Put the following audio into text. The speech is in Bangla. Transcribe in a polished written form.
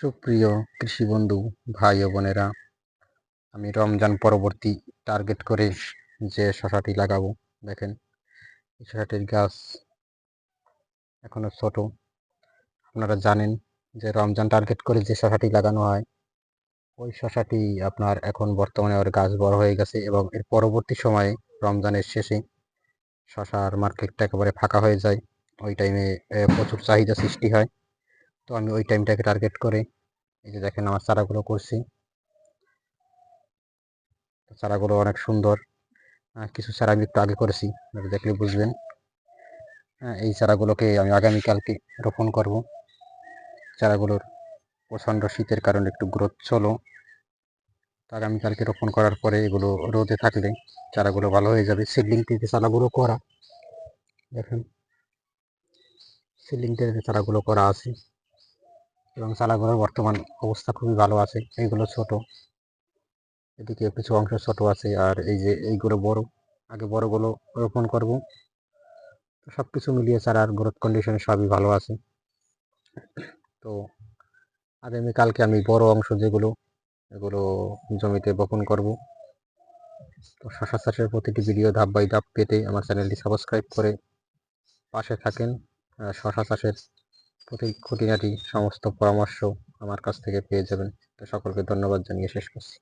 সুপ্রিয় কৃষি বন্ধু ভাই ও বোনেরা, আমি রমজান পরবর্তী টার্গেট করে যে শশাটি লাগাবো, দেখেন এই শশাটির গাছ এখনো ছোট। আপনারা জানেন যে রমজান টার্গেট করে যে শশাটি লাগানো হয়, ওই শশাটি আপনার এখন বর্তমানে ওর গাছ বড় হয়ে গেছে এবং এর পরবর্তী সময়ে রমজানের শেষে শশার মার্কেটটা একেবারে ফাঁকা হয়ে যায়। ওই টাইমে প্রচুর চাহিদা সৃষ্টি হয়। তো আমি ওই টাইমটাকে টার্গেট করে এই যে দেখেন আমার চারাগুলো করছি। চারাগুলো অনেক সুন্দর। কিছু চারা আমি একটু আগে করেছি, দেখলে বুঝবেন। এই চারাগুলোকে আমি আগামীকালকে রোপণ করব। চারাগুলোর প্রচণ্ড শীতের কারণে একটু গ্রোথ চলো, তো আগামীকালকে রোপণ করার পরে এগুলো রোদে থাকলে চারাগুলো ভালো হয়ে যাবে। সিডলিং থেকে চারাগুলো করা, দেখেন সিডলিং থেকে চারাগুলো করা আছে এবং চারাগুলোর বর্তমান অবস্থা খুবই ভালো আছে। এইগুলো ছোট, এদিকে কিছু অংশ ছোট আছে, আর এই যে এইগুলো বড়। আগে বড়গুলো রোপণ করব। তো সব কিছু মিলিয়ে চারার গ্রোথ কন্ডিশন সবই ভালো আছে। তো আগামীকালকে আমি বড় অংশ যেগুলো, এগুলো জমিতে বপন করব। তো শশা চাষের প্রতিটি ভিডিও ধাপ বাই ধাপ পেতে আমার চ্যানেলটি সাবস্ক্রাইব করে পাশে থাকেন। শশা চাষের প্রতি খুঁটিনাটি সমস্ত পরামর্শ আমার কাছ থেকে পেয়ে যাবেন। তো সকলকে ধন্যবাদ জানিয়ে শেষ করছি।